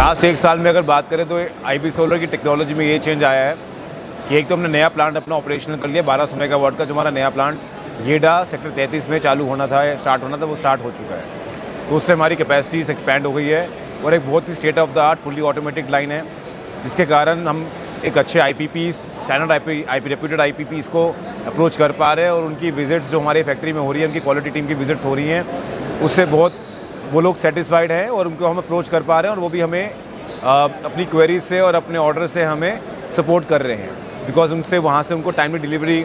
Last 1 साल में अगर बात करें तो आईबी सोलर की टेक्नोलॉजी में ये चेंज आया है कि एक तो हमने नया प्लांट अपना ऑपरेशनल कर लिया 1200 मेगावाट का। जो हमारा नया प्लांट येडा सेक्टर 33 में चालू होना था, स्टार्ट होना था, वो स्टार्ट हो चुका है। तो उससे हमारी कैपेसिटीज एक्सपैंड हो गई है और एक बहुत ही state of the art fully automatic line है, जिसके कारण हम एक अच्छे IPPs, स्टैंडर्ड रेप्यूटेड IPPs को अप्रोच कर पा रहे हैं और उनकी विजिट्स जो हमारी फैक्ट्री में हो रही है, उनकी क्वालिटी टीम की विजिट्स हो रही हैं, उससे बहुत वो लोग सेटिस्फाइड हैं और उनको हम अप्रोच कर पा रहे हैं और वो भी हमें अपनी क्वेरीज से और अपने ऑर्डर से हमें सपोर्ट कर रहे हैं, बिकॉज उनसे वहाँ से उनको टाइमली डिलीवरी,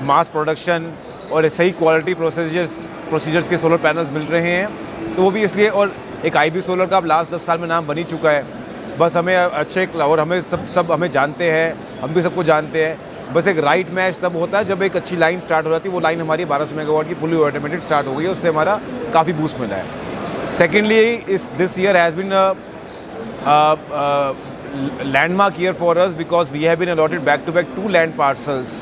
मास प्रोडक्शन और सही क्वालिटी प्रोसीजर्स के सोलर पैनल्स मिल रहे हैं। तो वो भी इसलिए, और एक आईबी सोलर का अब लास्ट 10 साल में नाम बन ही चुका है। बस हमें अच्छे और हमें सब हमें जानते हैं, हम भी सबको जानते हैं। बस एक राइट मैच तब होता है जब एक अच्छी लाइन स्टार्ट हो जाती है। वो लाइन हमारी 1200 मेगावाट की फुली ऑटोमेटेड स्टार्ट हो गई है, उससे हमारा काफ़ी बूस्ट मिला है। Secondly, this year has been landmark year for us because we have been allotted back to back 2 land parcels.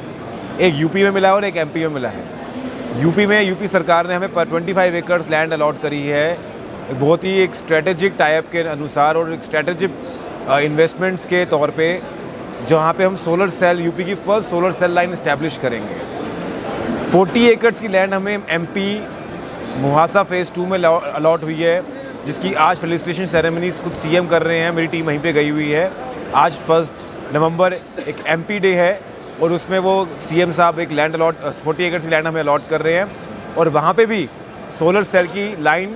एक यूपी में मिला है और एक MP में मिला है। यूपी सरकार ने हमें 25 एकड़ लैंड अलॉट करी है, बहुत ही एक स्ट्रेटेजिक टाइप के अनुसार और एक स्ट्रेटेजिक इन्वेस्टमेंट्स के तौर पे, जहाँ पे हम सोलर सेल, यूपी की first solar cell line establish करेंगे। 40 एकड़ की लैंड हमें MP मुहासा फेज़ 2 में अलॉट हुई है, जिसकी आज फेलिसिटेशन सेरेमनीज खुद CM कर रहे हैं। मेरी टीम वहीं पे गई हुई है। आज 1 नवंबर एक MP डे है और उसमें वो CM साहब एक लैंड 40 एकड़ की लैंड हमें अलॉट कर रहे हैं और वहाँ पे भी सोलर सेल की लाइन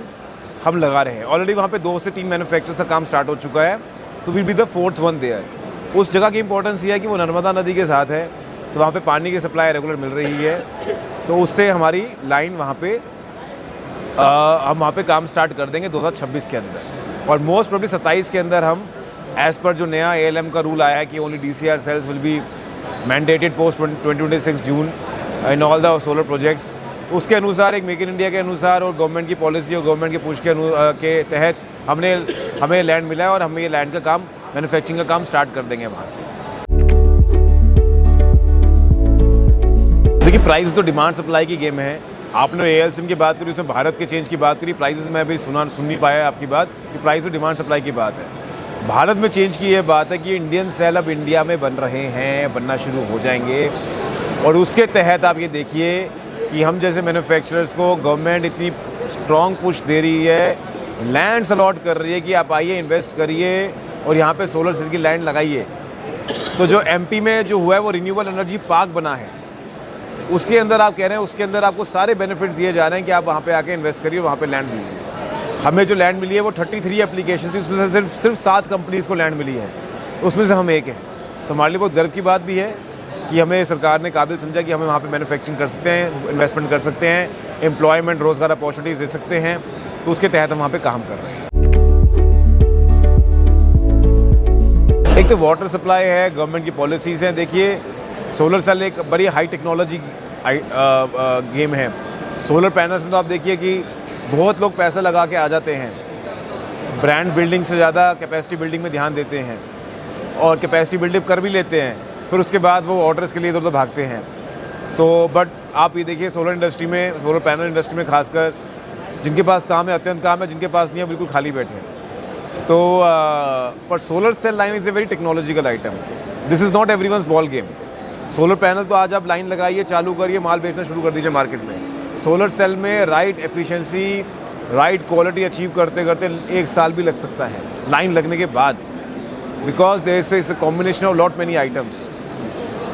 हम लगा रहे हैं। ऑलरेडी वहाँ पे 2 से 3 मैन्युफैक्चरर्स का काम स्टार्ट हो चुका है, तो will be the 4th one there. उस जगह की इंपॉर्टेंस ये है कि वो नर्मदा नदी के साथ है, तो वहाँ पे पानी की सप्लाई रेगुलर मिल रही है, तो उससे हमारी लाइन वहाँ पे हम वहाँ पे काम स्टार्ट कर देंगे 2026 के अंदर। और मोस्ट प्रोबेबली 27 के अंदर हम एज़ पर जो नया ALM का रूल आया है कि only DCR cells will be mandated post 2026 June in all the solar projects, उसके अनुसार, एक मेक इन इंडिया के अनुसार और गवर्नमेंट की पॉलिसी और गवर्नमेंट के पुश के तहत हमें लैंड मिला है और हम ये लैंड का काम, मैन्युफैक्चरिंग का काम स्टार्ट कर देंगे वहाँ से। देखिए, प्राइस तो डिमांड सप्लाई की गेम है। आपने ALSIM की बात करी, उसमें भारत के चेंज की बात करी, प्राइसेस में अभी सुन नहीं पाया आपकी बात कि प्राइस और डिमांड सप्लाई की बात है। भारत में चेंज की ये बात है कि इंडियन सेल अब इंडिया में बन रहे हैं, बनना शुरू हो जाएंगे और उसके तहत आप ये देखिए कि हम जैसे मैन्युफैक्चरर्स को गवर्नमेंट इतनी स्ट्रॉन्ग पुश दे रही है, लैंड्स अलॉट कर रही है कि आप आइए, इन्वेस्ट करिए और यहाँ पे सोलर सेल की लैंड लगाइए। तो जो MP में जो हुआ है वो रिन्यूएबल एनर्जी पार्क बना है, उसके अंदर आप कह रहे हैं, उसके अंदर आपको सारे बेनिफिट्स दिए जा रहे हैं कि आप वहाँ पे आके इन्वेस्ट करिए, वहाँ पे लैंड लीजिए। हमें जो लैंड मिली है वो 33 एप्लीकेशन थी, उसमें से सिर्फ 7 कंपनीज़ को लैंड मिली है, उसमें से हम एक हैं। तो हमारे लिए बहुत गर्व की बात भी है कि हमें सरकार ने काबिल समझा कि हमें वहाँ पे मैन्युफैक्चरिंग कर सकते हैं, इन्वेस्टमेंट कर सकते हैं, एम्प्लॉयमेंट, रोज़गार अपॉर्चुनिटीज़ दे सकते हैं, तो उसके तहत हम वहाँ पे काम कर रहे हैं। एक तो वाटर सप्लाई है, गवर्नमेंट की पॉलिसीज़ हैं। देखिए, सोलर सेल एक बड़ी हाई टेक्नोलॉजी गेम है। सोलर पैनल्स में तो आप देखिए कि बहुत लोग पैसा लगा के आ जाते हैं, ब्रांड बिल्डिंग से ज़्यादा कैपेसिटी बिल्डिंग में ध्यान देते हैं और कैपेसिटी बिल्डिंग कर भी लेते हैं, फिर उसके बाद वो ऑर्डर्स के लिए इधर उधर भागते हैं। तो बट आप ये देखिए, सोलर इंडस्ट्री में, सोलर पैनल इंडस्ट्री में खासकर, जिनके पास काम है अत्यंत काम है, जिनके पास नहीं है बिल्कुल खाली बैठे हैं। तो पर solar cell line is a very technological item. This is not everyone's ball game. Solar panel तो आज आप लाइन लगाइए, चालू करिए, माल बेचना शुरू कर दीजिए मार्केट में। सोलर सेल में right efficiency, right quality achieve करते करते 1 साल भी लग सकता है लाइन लगने के बाद, because there is a combination of lot many items.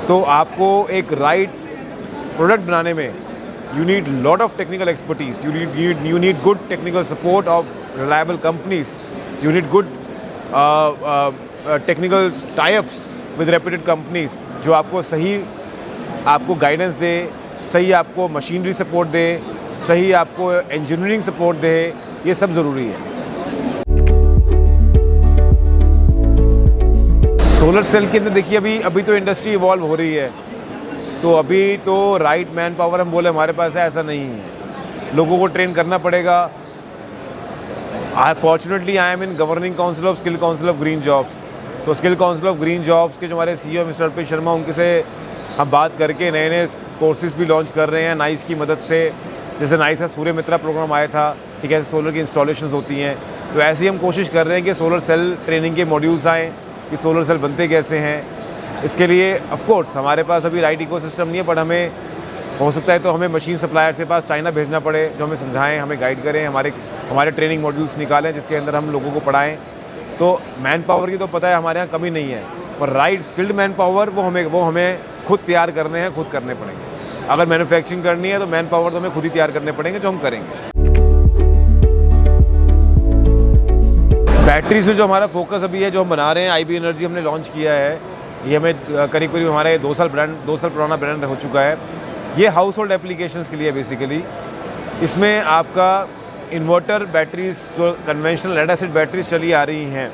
तो आपको एक राइट प्रोडक्ट बनाने में you need lot of technical expertise, you need good technical support of reliable companies, you need good technical tie-ups with reputed companies जो आपको सही आपको guidance दे, सही आपको मशीनरी सपोर्ट दे, सही आपको इंजीनियरिंग सपोर्ट दे, ये सब ज़रूरी है। सोलर सेल के अंदर देखिए अभी तो इंडस्ट्री इवॉल्व हो रही है, तो अभी तो राइट मैन पावर हम बोले हमारे पास है, ऐसा नहीं है। लोगों को ट्रेन करना पड़ेगा। Fortunately I am in governing council of skill council of green jobs. तो skill council of green jobs के जो हमारे CEO मिस्टर अर्पित शर्मा, उनके से हम बात करके नए नए कोर्सेज भी लॉन्च कर रहे हैं नाइस की मदद से। जैसे नाइस का सूर्य मित्रा प्रोग्राम आया था कि कैसे सोलर की इंस्टॉलेशंस होती हैं, तो ऐसे ही हम कोशिश कर रहे हैं कि सोलर सेल ट्रेनिंग के मॉड्यूल्स आएँ कि सोलर सेल बनते कैसे हैं। इसके लिए ऑफ कोर्स हमारे पास अभी राइट इकोसिस्टम नहीं है, बट हमें हो सकता है तो हमें मशीन सप्लायर्स के पास चाइना भेजना पड़े, जो हमें समझाएं, हमें गाइड करें, हमारे ट्रेनिंग मॉड्यूल्स निकालें जिसके अंदर हम लोगों को पढ़ाएं। तो मैन पावर की तो पता है हमारे यहाँ कमी नहीं है, पर राइट स्किल्ड मैन पावर वो हमें खुद तैयार करने हैं, खुद करने पड़ेंगे। अगर मैन्युफैक्चरिंग करनी है तो मैन पावर तो हमें खुद ही तैयार करने पड़ेंगे, जो हम करेंगे। बैटरीज में जो हमारा फोकस अभी है, जो हम बना रहे हैं, IB एनर्जी हमने लॉन्च किया है। ये हमें करीब हमारा 2 साल पुराना ब्रांड हो चुका है। ये हाउस होल्ड एप्लीकेशंस के लिए बेसिकली। इसमें आपका इन्वर्टर बैटरीज, जो कन्वेंशनल लेड एसिड बैटरीज चली आ रही हैं,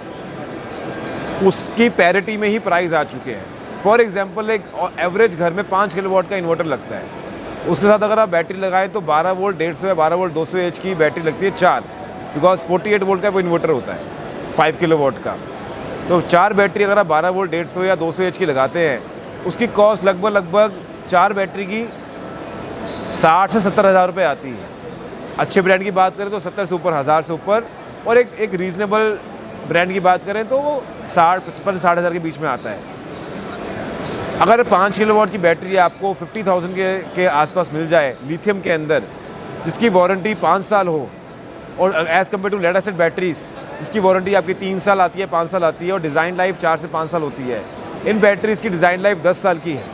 उसकी पैरिटी में ही प्राइस आ चुके हैं। फॉर एग्जांपल एक एवरेज घर में 5 किलोवाट का इन्वर्टर लगता है, उसके साथ अगर आप बैटरी लगाएं तो 12 वोल्ट 150 या 12 वोल्ट 200 एच की बैटरी लगती है 4, बिकॉज 48 वोल्ट का वो इन्वर्टर होता है 5 किलोवाट का। तो 4 बैटरी अगर आप 12 वोल्ट 150 या 200 एच की लगाते हैं, उसकी कॉस्ट लगभग 4 बैटरी की 60 से 70 हज़ार रुपये आती है। अच्छे ब्रांड की बात करें तो 70 से ऊपर, 1000 से ऊपर, और एक रीज़नेबल ब्रांड की बात करें तो 60 हज़ार के बीच में आता है। अगर 5 किलोवाट की बैटरी आपको 50,000 के आसपास मिल जाए लिथियम के अंदर, जिसकी वारंटी 5 साल हो, और as compare to lead acid batteries जिसकी वारंटी आपकी 3 साल आती है, 5 साल आती है, और डिज़ाइन लाइफ 4 से 5 साल होती है, इन बैटरीज़ की डिज़ाइन लाइफ 10 साल की है।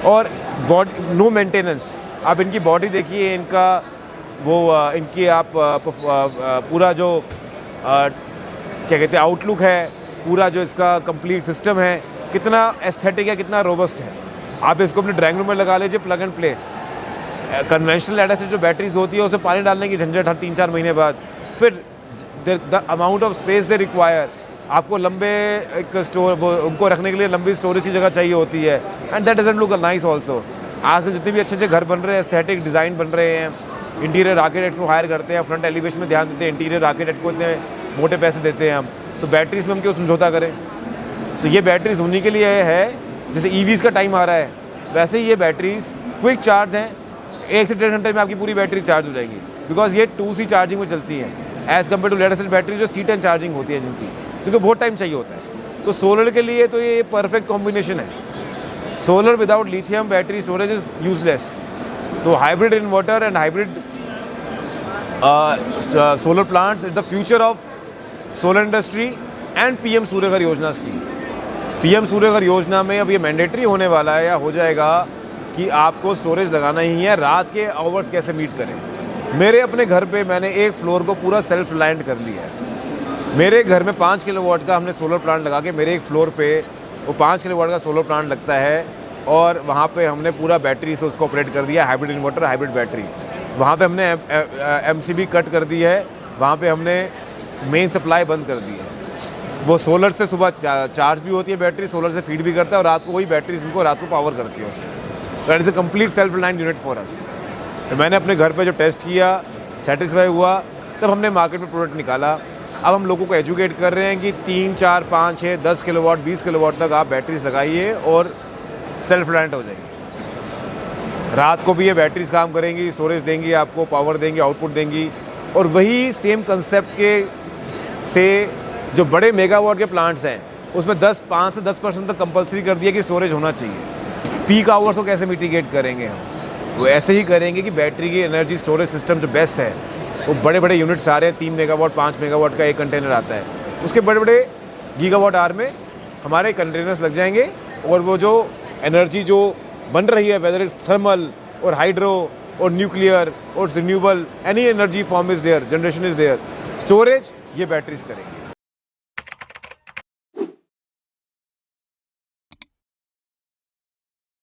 और बॉडी नो मेंटेनेंस। आप इनकी बॉडी देखिए, इनकी आप पूरा जो क्या कहते हैं आउटलुक है, पूरा जो इसका कंप्लीट सिस्टम है, कितना एस्थेटिक है, कितना रोबस्ट है। आप इसको अपने ड्राइंग रूम में लगा लीजिए, plug and play. Conventional lead acid जो बैटरीज होती है उसमें पानी डालने की झंझट हर 3-4 महीने बाद, फिर the amount of space they require, आपको लंबे एक उनको रखने के लिए लंबी स्टोरेज की जगह चाहिए होती है, and that doesn't look nice also. आजकल जितने भी अच्छे घर बन रहे हैं, एस्थेटिक डिज़ाइन बन रहे हैं, इंटीरियर आर्किटेक्ट्स को हायर करते हैं, फ्रंट एलिवेशन में ध्यान देते हैं, इंटीरियर आर्किटेक्ट को इतने मोटे पैसे देते हैं हम, तो बैटरीज में हम क्यों समझौता करें। तो ये बैटरीज उन्हीं के लिए है, जैसे EVs का टाइम आ रहा है, वैसे ही ये बैटरीज क्विक चार्ज हैं, 1 से 1.5 घंटे में आपकी पूरी बैटरी चार्ज हो जाएगी, बिकॉज ये 2C चार्जिंग में चलती हैं, as compare to lead acid battery जो C10 चार्जिंग होती है, जिनको बहुत टाइम चाहिए होता है। तो सोलर के लिए तो ये परफेक्ट कॉम्बिनेशन है। Solar without lithium battery storage is useless. तो hybrid inverter and hybrid solar plants is the future of solar industry and PM Suryaghar Yojana की। PM सूर्यघर योजना में अब ये मैंडेटरी होने वाला है, या हो जाएगा, कि आपको स्टोरेज लगाना ही है। रात के आवर्स कैसे मीट करें। मेरे अपने घर पे मैंने एक फ्लोर को पूरा सेल्फ रिलायंट कर लिया है। मेरे घर में 5 किलोवाट का हमने सोलर प्लांट लगा के, मेरे एक फ्लोर पे वो 5 किलोवाट का सोलर प्लांट लगता है, और वहाँ पे हमने पूरा बैटरी से उसको ऑपरेट कर दिया, हाइब्रिड इन्वर्टर, हाइब्रिड बैटरी। वहाँ पे हमने MCB कट कर दी है, वहाँ पे हमने मेन सप्लाई बंद कर दी है। वो सोलर से सुबह चार्ज भी होती है बैटरी, सोलर से फीड भी करता है, और रात को वही बैटरी इनको रात को पावर करती है उससे। तो it is a complete self reliant unit for us. तो मैंने अपने घर पे जो टेस्ट किया, सेटिस्फाई हुआ, तब हमने मार्केट में प्रोडक्ट निकाला। अब हम लोगों को एजुकेट कर रहे हैं कि 3, 4, 5, 6, 10 किलोवाट, 20 किलोवाट तक आप बैटरीज लगाइए और सेल्फ रिलायंट हो जाएगी। रात को भी ये बैटरीज काम करेंगी, स्टोरेज देंगी, आपको पावर देंगी, आउटपुट देंगी। और वही सेम कंसेप्ट से जो बड़े मेगावाट के प्लांट्स हैं, उसमें 5 से 10% तक कंपलसरी कर दिया कि स्टोरेज होना चाहिए। पीक आवर्स को कैसे मिटिगेट करेंगे हम, वो ऐसे ही करेंगे कि बैटरी की एनर्जी स्टोरेज सिस्टम जो बेस्ट है, वो बड़े बड़े यूनिट्स आ रहे हैं, 3 मेगावाट 5 मेगावाट का एक कंटेनर आता है, उसके बड़े बड़े गीगावाट आवर में हमारे कंटेनर्स लग जाएंगे। और वो जो एनर्जी जो बन रही है, वेदर इज थर्मल और हाइड्रो और न्यूक्लियर और renewable, any energy form is there, generation is there, storage ये बैटरीज करेंगे।